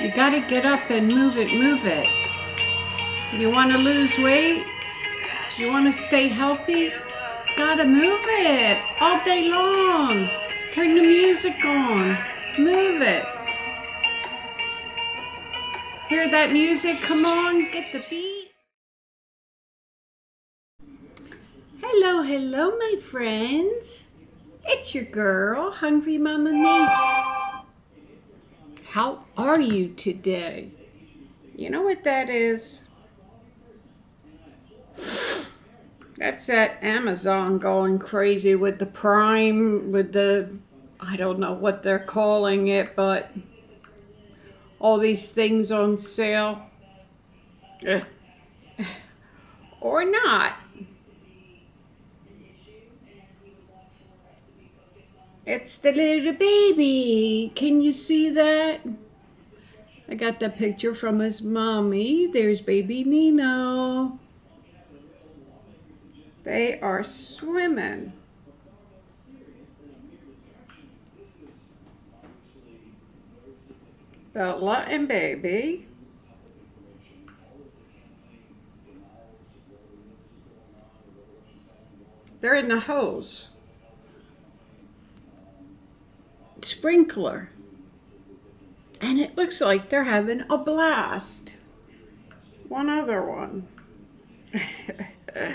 You gotta get up and move it, move it. You wanna lose weight? You wanna stay healthy? Gotta move it all day long. Turn the music on, move it. Hear that music? Come on, get the beat. Hello, hello, my friends. It's your girl, Hungry Mama Me. How are you today? You know what that is? That's that Amazon going crazy with the Prime, with the, I don't know what they're calling it, but all these things on sale. Or not. It's the little baby. Can you see that? I got the picture from his mommy. There's baby Nino. They are swimming. Bella and baby. They're in the hose. Sprinkler. And it looks like they're having a blast. One other one. I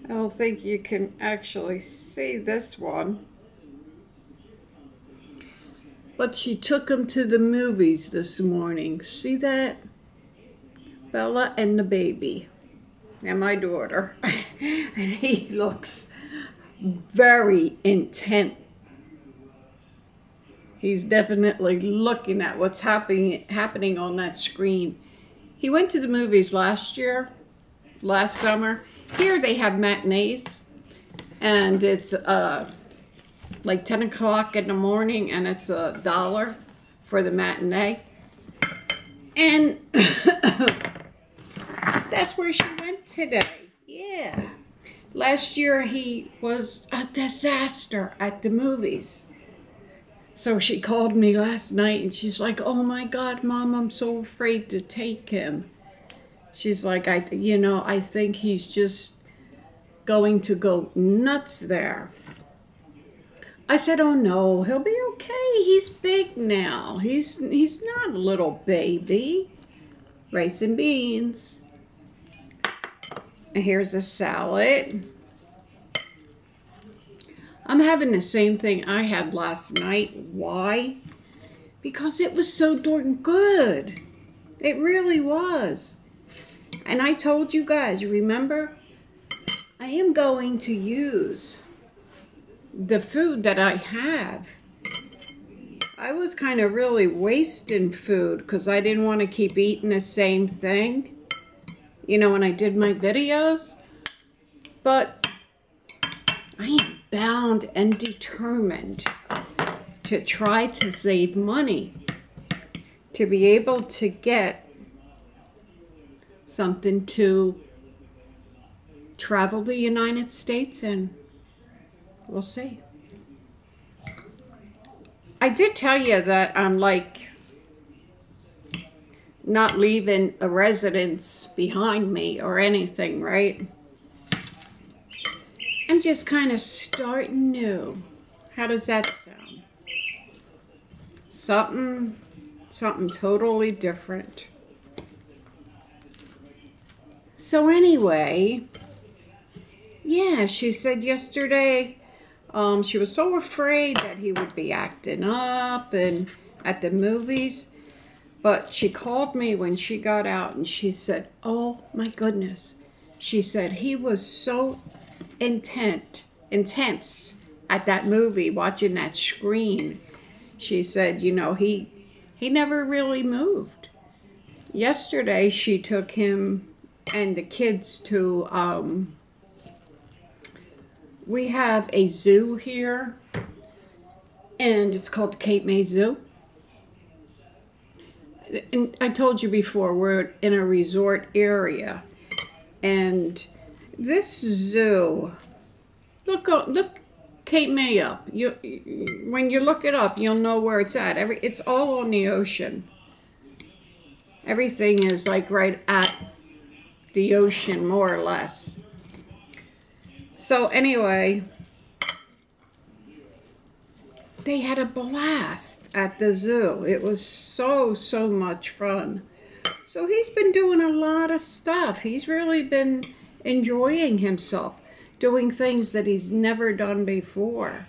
don't think you can actually see this one. But she took them to the movies this morning. See that? Bella and the baby. And my daughter. And he looks very intent. He's definitely looking at what's happening on that screen. He went to the movies last summer. Here they have matinees, and it's like 10 o'clock in the morning, and it's $1 for the matinee. And that's where she went today. Yeah. Last year he was a disaster at the movies. So she called me last night and she's like, oh my God, Mom, I'm so afraid to take him. She's like, I think he's just going to go nuts there. I said, oh no, he'll be okay. He's big now. He's not a little baby. Rice and beans. And here's a salad. I'm having the same thing I had last night. Why? Because it was so darn good. It really was. And I told you guys, remember? I am going to use the food that I have. I was kind of really wasting food because I didn't want to keep eating the same thing. You know, when I did my videos. But I am bound and determined to try to save money to be able to get something to travel the United States, and we'll see. I did tell you that I'm like not leaving a residence behind me or anything, right? I'm just kind of starting new. How does that sound? Something totally different. So anyway, yeah, she said yesterday she was so afraid that he would be acting up and at the movies. But she called me when she got out and she said, oh my goodness. She said he was so intense at that movie, watching that screen. She said, you know, he never really moved. Yesterday, she took him and the kids to, we have a zoo here, and it's called Cape May Zoo. And I told you before, we're in a resort area, and this zoo, look Cape May up. When you look it up, you'll know where it's at. It's all on the ocean. Everything is like right at the ocean, more or less. So anyway, they had a blast at the zoo. It was so much fun. So he's been doing a lot of stuff. He's really been enjoying himself, doing things that he's never done before.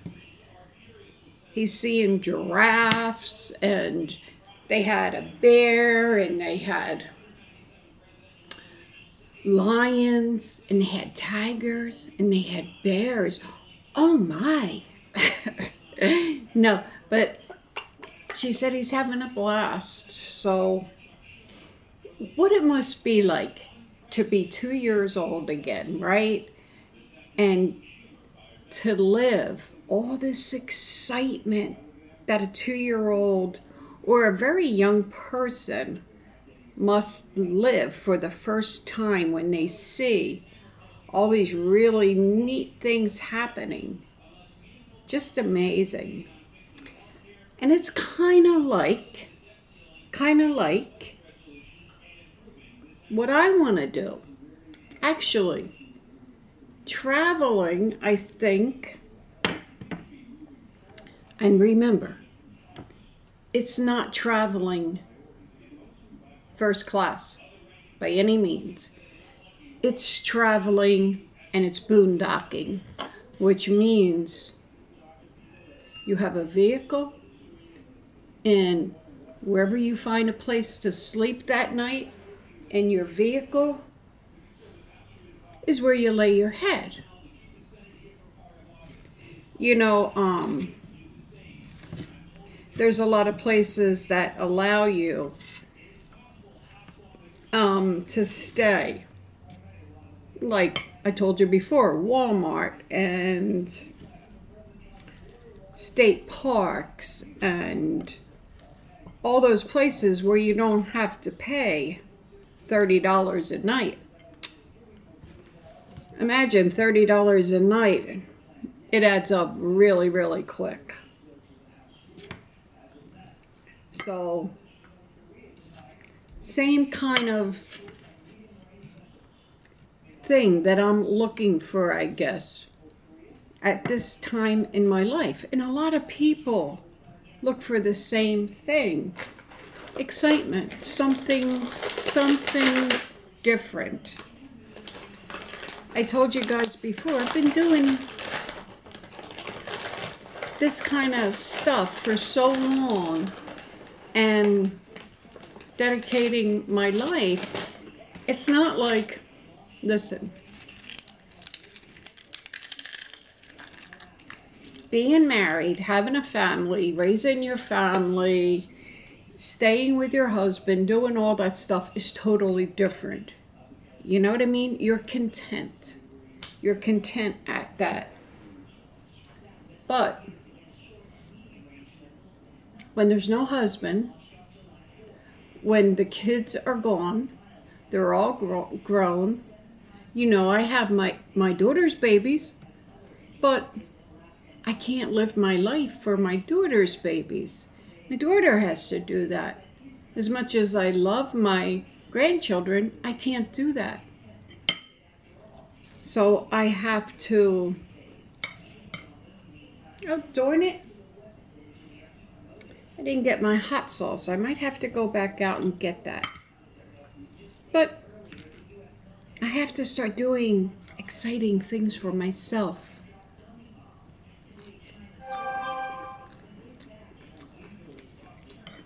He's seeing giraffes, and they had a bear, and they had lions, and they had tigers, and they had bears. Oh my. No, but she said he's having a blast. So what it must be like to be 2 years old again, right? And to live all this excitement that a 2-year-old or a very young person must live for the first time when they see all these really neat things happening. Just amazing. And it's kind of like what I want to do. Actually, traveling, I think, and remember, it's not traveling first class by any means. It's traveling and it's boondocking, which means you have a vehicle, and wherever you find a place to sleep that night, in your vehicle is where you lay your head. You know, there's a lot of places that allow you to stay. Like I told you before, Walmart and state parks and all those places where you don't have to pay $30 a night. Imagine $30 a night. It adds up really, really quick. So, same kind of thing that I'm looking for, I guess, at this time in my life. And a lot of people look for the same thing. Excitement, something different. I told you guys before, I've been doing this kind of stuff for so long and dedicating my life. It's not like, listen, being married, having a family, raising your family, staying with your husband, doing all that stuff is totally different. You know what I mean? You're content. You're content at that. But when there's no husband, when the kids are gone, they're all grown. You know, I have my daughter's babies, but I can't live my life for my daughter's babies. My daughter has to do that. As much as I love my grandchildren, I can't do that. So I have to, oh darn it, I didn't get my hot sauce. I might have to go back out and get that. But I have to start doing exciting things for myself.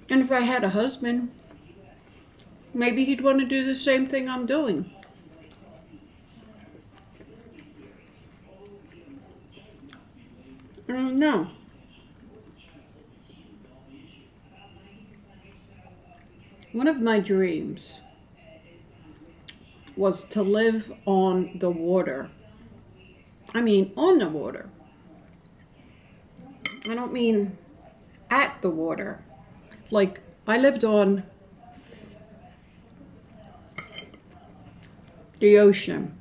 And if I had a husband, maybe he'd want to do the same thing I'm doing. I don't know. One of my dreams was to live on the water. I mean, on the water. I don't mean at the water. Like, I lived on the ocean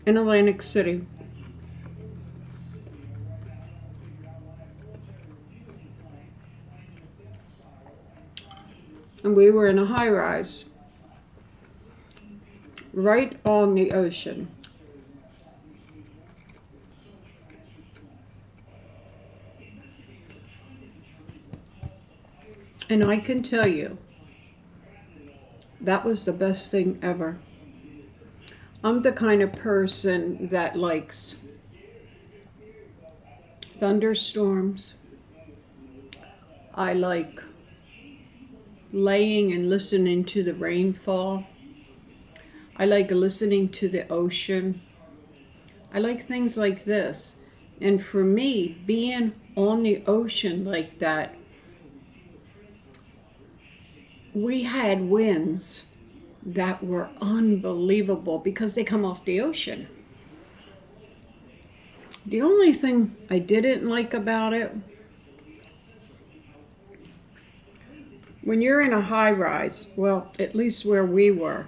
in Atlantic City. And we were in a high-rise right on the ocean. And I can tell you, that was the best thing ever. I'm the kind of person that likes thunderstorms. I like laying and listening to the rainfall. I like listening to the ocean. I like things like this. And for me, being on the ocean like that, we had winds that were unbelievable because they come off the ocean. The only thing I didn't like about it, when you're in a high rise, well, at least where we were,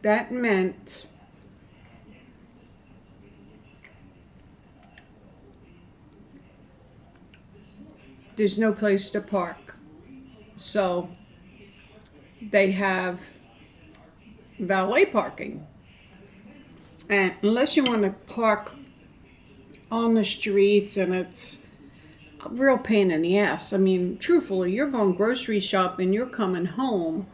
that meant there's no place to park. So they have valet parking. And unless you want to park on the streets, and it's a real pain in the ass. I mean, truthfully, you're going grocery shopping, you're coming home.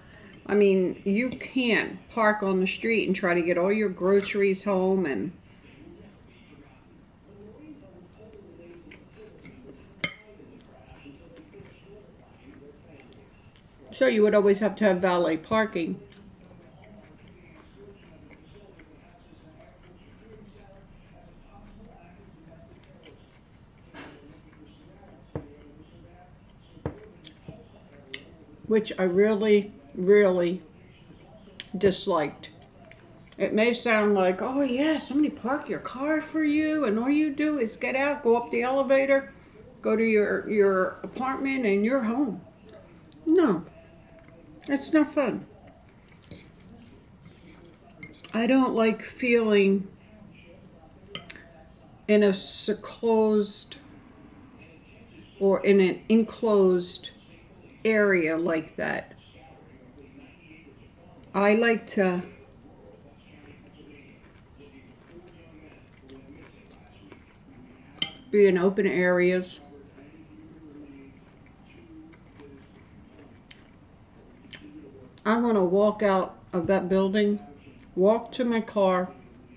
I mean, you can't park on the street and try to get all your groceries home. And so you would always have to have valet parking. Which I really, really disliked. It may sound like, oh yeah, somebody park your car for you and all you do is get out, go up the elevator, go to your apartment and you're home. No, it's not fun. I don't like feeling in a closed or in an enclosed area like that. I like to be in open areas. I want to walk out of that building, walk to my car,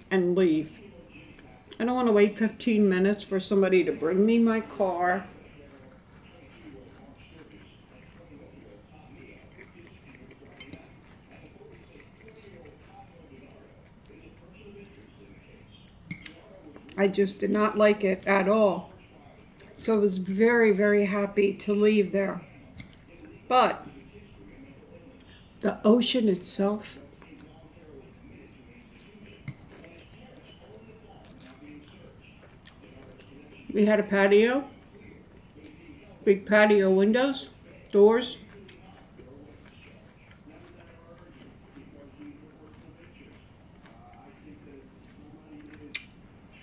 and leave. I don't want to wait 15 minutes for somebody to bring me my car. I just did not like it at all. So I was very, very happy to leave there. But the ocean itself, we had a patio, big patio windows, doors.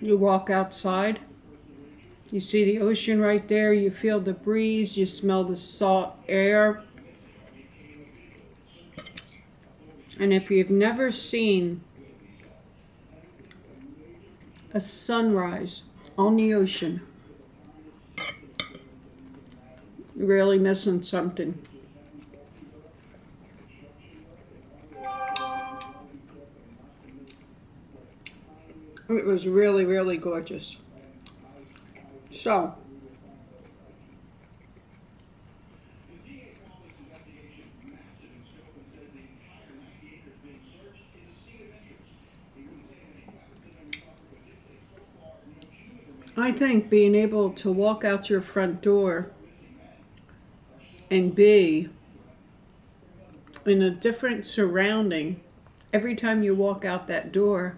You walk outside, you see the ocean right there, you feel the breeze, you smell the salt air. And if you've never seen a sunrise on the ocean, you're really missing something. It was really, really gorgeous. So, I think being able to walk out your front door and be in a different surrounding every time you walk out that door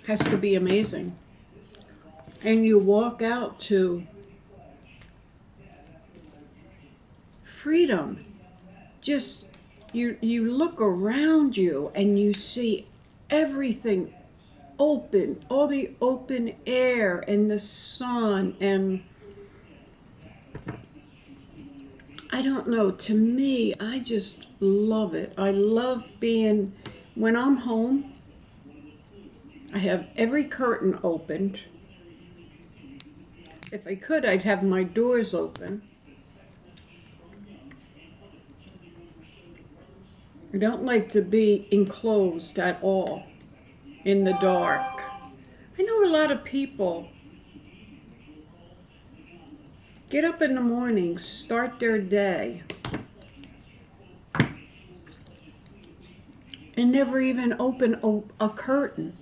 has to be amazing. And you walk out to freedom. Just, you look around you and you see everything open, all the open air and the sun, and I don't know, to me, I just love it. I love being, when I'm home, I have every curtain opened. If I could, I'd have my doors open. I don't like to be enclosed at all in the dark. I know a lot of people get up in the morning, start their day, and never even open a curtain.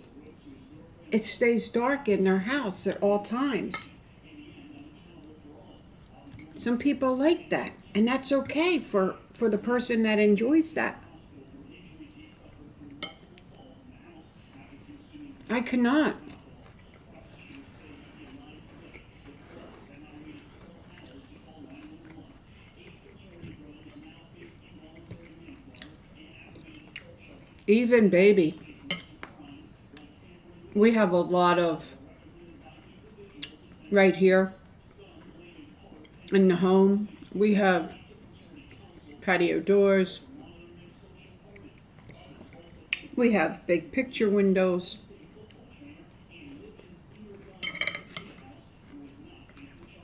It stays dark in their house at all times. Some people like that, and that's okay for the person that enjoys that. I cannot. Even baby. We have a lot of, right here in the home, we have patio doors. We have big picture windows.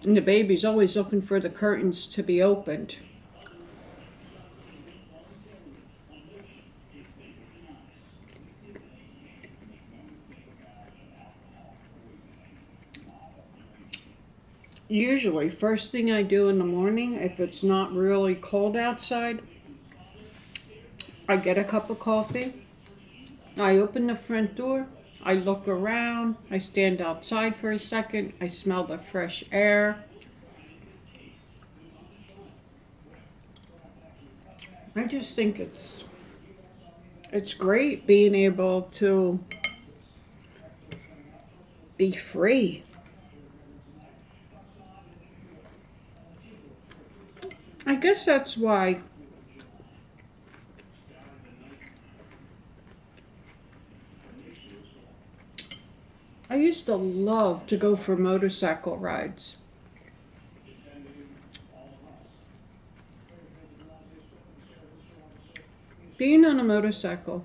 And the baby's always looking for the curtains to be opened. Usually, first thing I do in the morning, if it's not really cold outside, I get a cup of coffee, I open the front door, I look around, I stand outside for a second, I smell the fresh air. I just think it's great being able to be free. I guess that's why I used to love to go for motorcycle rides. Being on a motorcycle,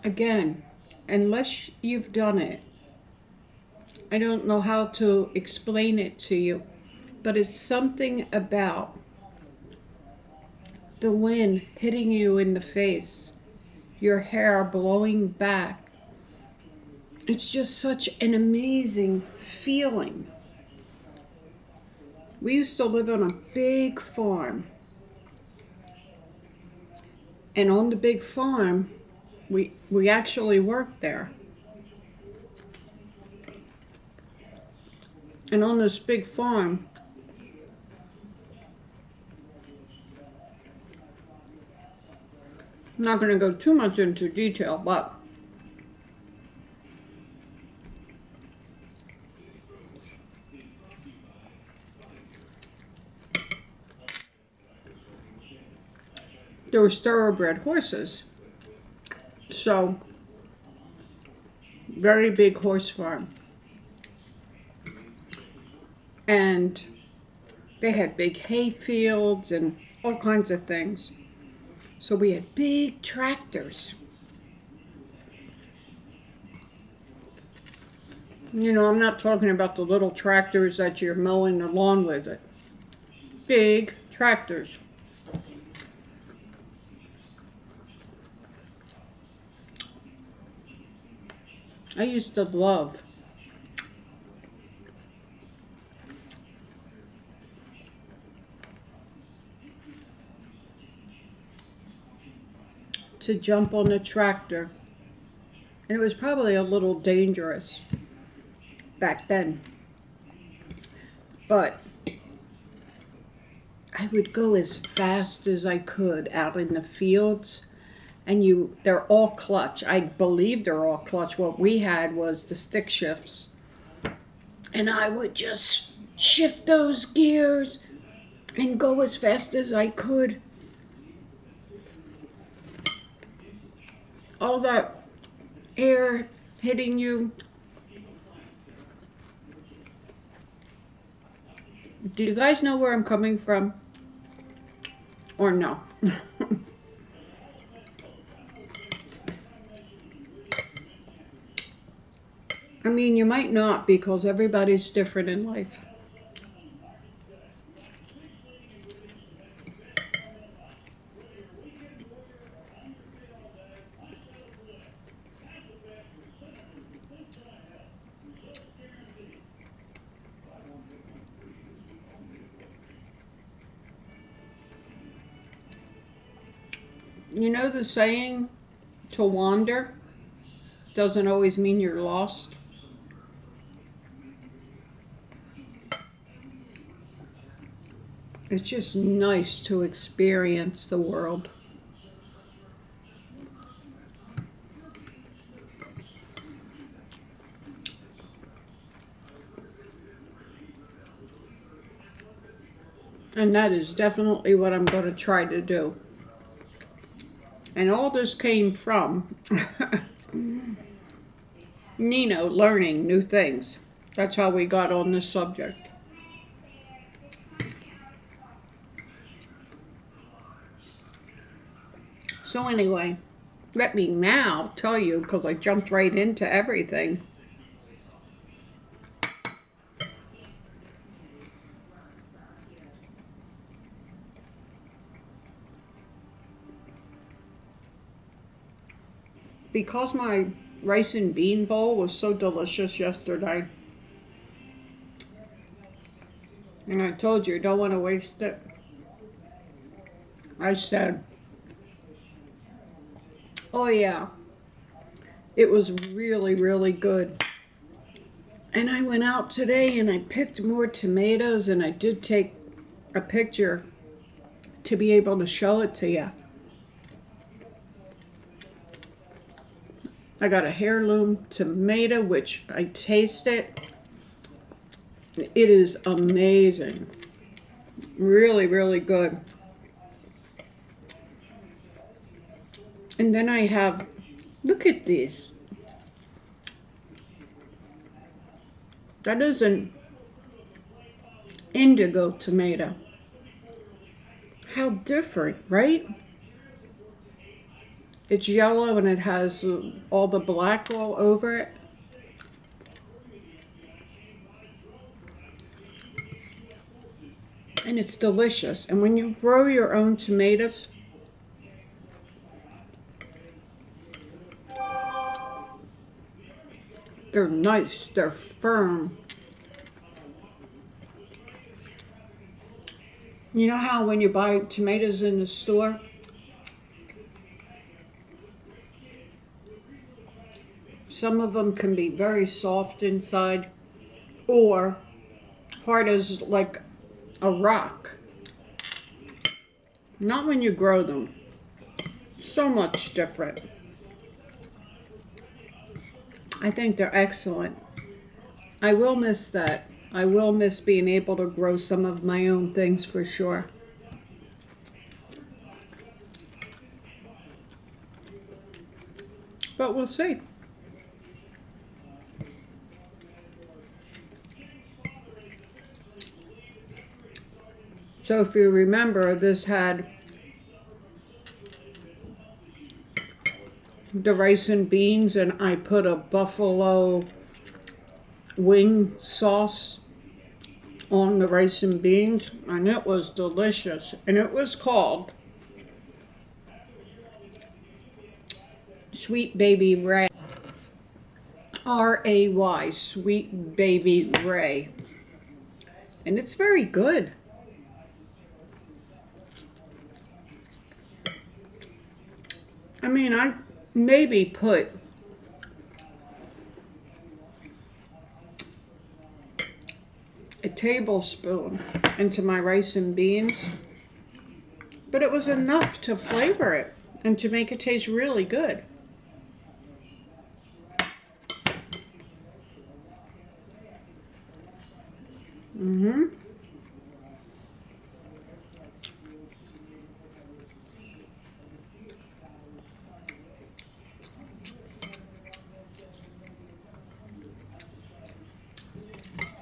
again, unless you've done it, I don't know how to explain it to you, but it's something about the wind hitting you in the face, your hair blowing back. It's just such an amazing feeling. We used to live on a big farm. And on the big farm, we actually worked there. And on this big farm, I'm not going to go too much into detail, but there were thoroughbred horses. So, very big horse farm. And they had big hay fields and all kinds of things. So we had big tractors. You know, I'm not talking about the little tractors that you're mowing the lawn with it. Big tractors. I used to love to jump on the tractor. And it was probably a little dangerous back then. But I would go as fast as I could out in the fields. And they're all clutch. I believe they're all clutch. What we had was the stick shifts. And I would just shift those gears and go as fast as I could. All that air hitting you. Do you guys know where I'm coming from? Or no? I mean, you might not, because everybody's different in life. You know the saying, to wander doesn't always mean you're lost? It's just nice to experience the world. And that is definitely what I'm going to try to do. And all this came from Nino learning new things. That's how we got on this subject. So anyway, let me now tell you, because I jumped right into everything. Because my rice and bean bowl was so delicious yesterday, and I told you, don't want to waste it, I said, oh yeah, it was really, really good. And I went out today and I picked more tomatoes, and I did take a picture to be able to show it to you. I got a heirloom tomato, which I tasted. It is amazing. Really, really good. And then I have, look at this. That is an indigo tomato. How different, right? It's yellow and it has all the black all over it. And it's delicious. And when you grow your own tomatoes, they're nice, they're firm. You know how when you buy tomatoes in the store, some of them can be very soft inside or hard as like a rock. Not when you grow them. So much different. I think they're excellent. I will miss that. I will miss being able to grow some of my own things for sure. But we'll see. So if you remember, this had the rice and beans, and I put a buffalo wing sauce on the rice and beans, and it was delicious. And it was called Sweet Baby Ray. R-A-Y, Sweet Baby Ray. And it's very good. I mean, I maybe put a tablespoon into my rice and beans, But it was enough to flavor it and to make it taste really good.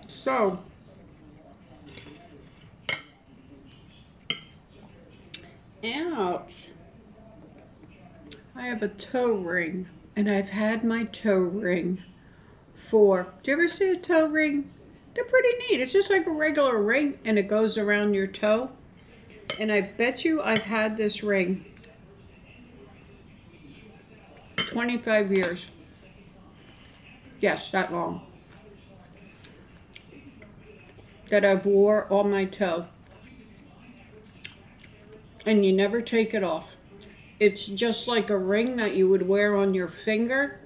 So, ouch. I have a toe ring, and I've had my toe ring for, do you ever see a toe ring? They're pretty neat. It's just like a regular ring, and it goes around your toe. And I bet you I've had this ring 25 years. Yes, that long. That I've wore on my toe. And you never take it off. It's just like a ring that you would wear on your finger.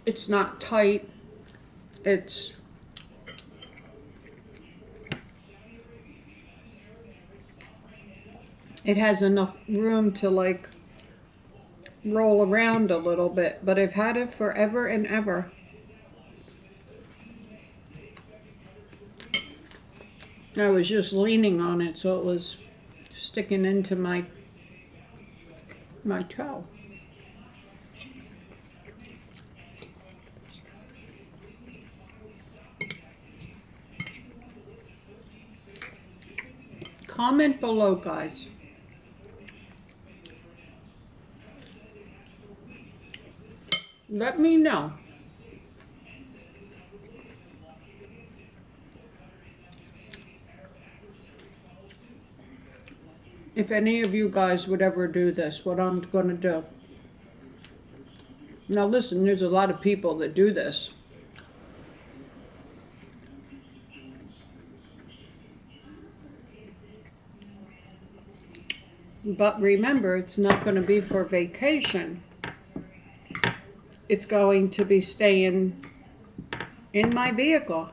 It's not tight. It has enough room to like roll around a little bit, but I've had it forever and ever. I was just leaning on it, so it was sticking into my toe. Comment below, guys. Let me know. If any of you guys would ever do this, what I'm going to do. Now listen, there's a lot of people that do this. But remember, it's not going to be for vacation. It's going to be staying in my vehicle.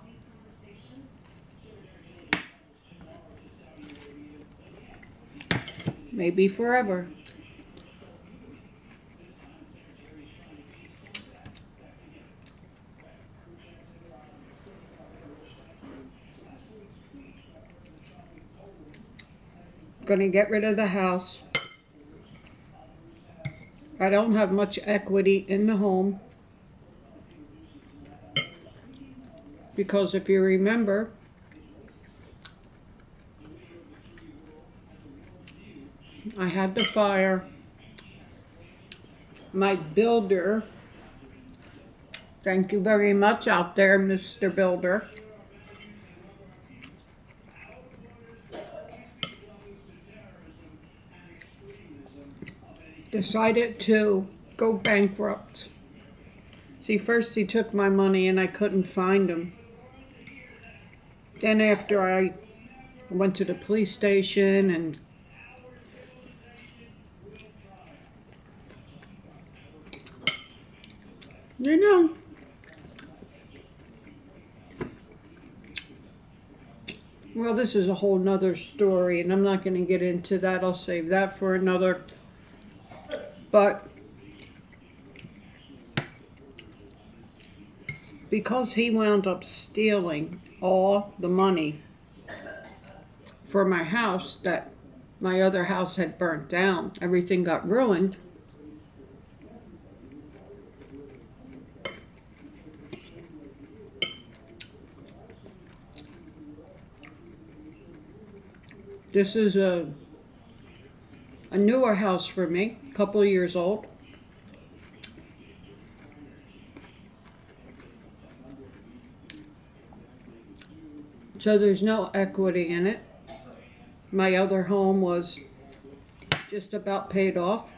Maybe forever. Gonna get rid of the house. I don't have much equity in the home. Because if you remember, I had to fire my builder. Thank you very much out there, Mr. Builder. Decided to go bankrupt. See, first he took my money and I couldn't find him. Then after I went to the police station and you know, well, this is a whole nother story and I'm not going to get into that. I'll save that for another. But because he wound up stealing all the money for my house, that my other house had burnt down, everything got ruined. This is a newer house for me, a couple of years old. So there's no equity in it. My other home was just about paid off.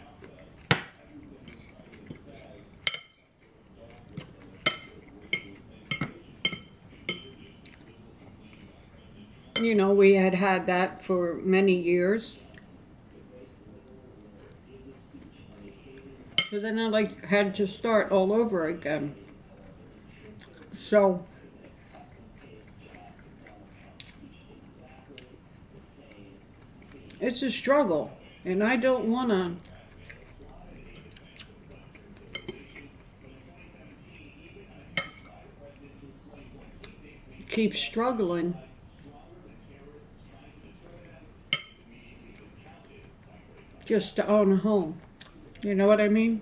You know, we had had that for many years. So then I had to start all over again. So It's a struggle, and I don't want to keep struggling just to own a home. You know what I mean?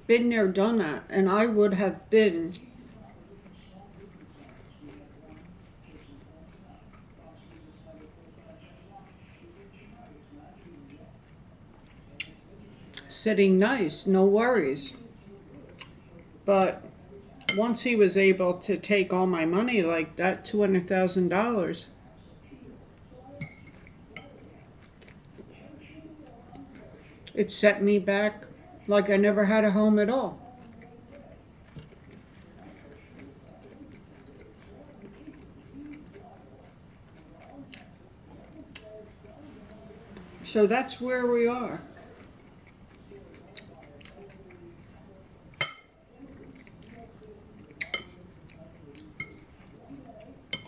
Been there, done that, and I would have been sitting nice, no worries. But once he was able to take all my money like that, $200,000, it set me back like I never had a home at all. So that's where we are.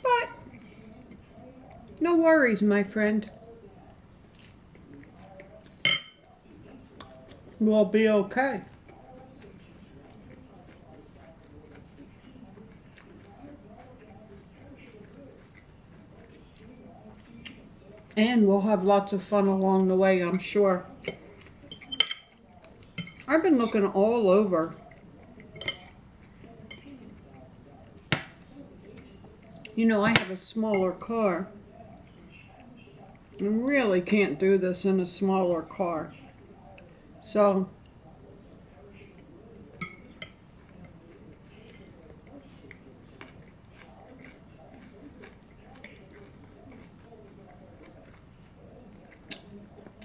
But no worries, my friend. We'll be okay. And we'll have lots of fun along the way, I'm sure. I've been looking all over. You know, I have a smaller car. I really can't do this in a smaller car. So,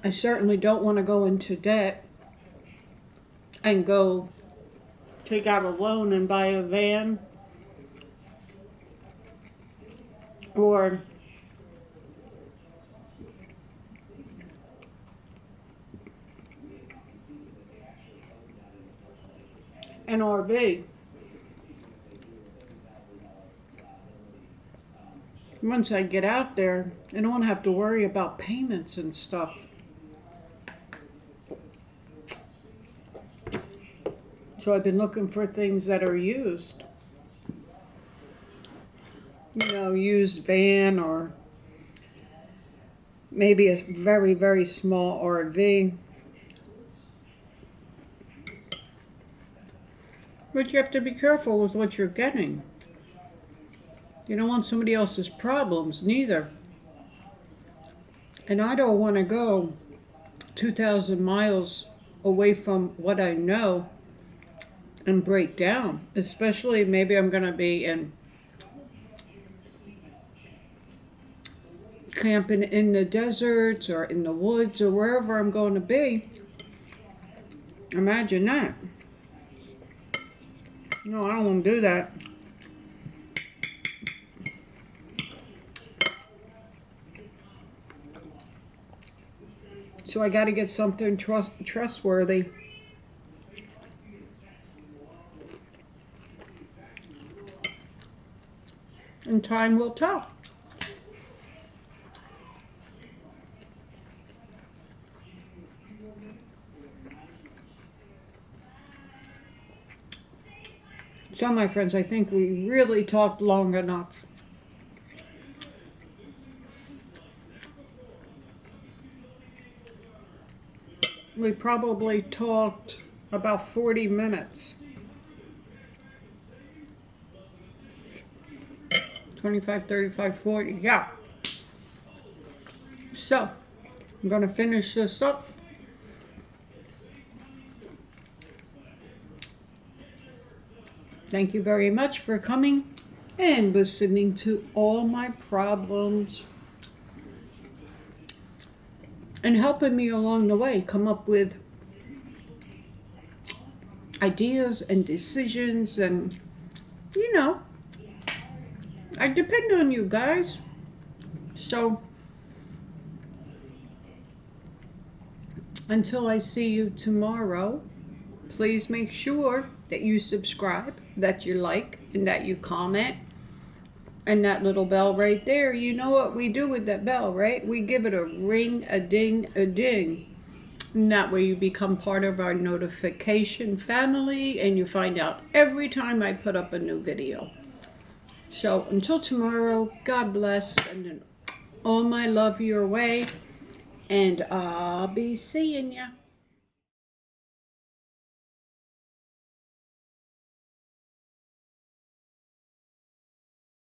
I certainly don't want to go into debt and go take out a loan and buy a van or an RV. Once I get out there, I don't have to worry about payments and stuff. So I've been looking for things that are used. You know, used van or maybe a very, very small RV. But you have to be careful with what you're getting. You don't want somebody else's problems, neither. And I don't want to go 2,000 miles away from what I know and break down. Especially maybe I'm going to be in camping in the deserts or in the woods or wherever I'm going to be. Imagine that. No, I don't want to do that. So I got to get something trustworthy. And time will tell. So, my friends, I think we really talked long enough. We probably talked about 40 minutes. 25, 35, 40, yeah. So, I'm going to finish this up. Thank you very much for coming and listening to all my problems and helping me along the way come up with ideas and decisions. And, you know, I depend on you guys. So, until I see you tomorrow, please make sure that you subscribe, that you like, and that you comment. And that little bell right there, you know what we do with that bell, right? We give it a ring, a ding, a ding. And that way you become part of our notification family and you find out every time I put up a new video. So until tomorrow, God bless, and all my love your way. And I'll be seeing ya.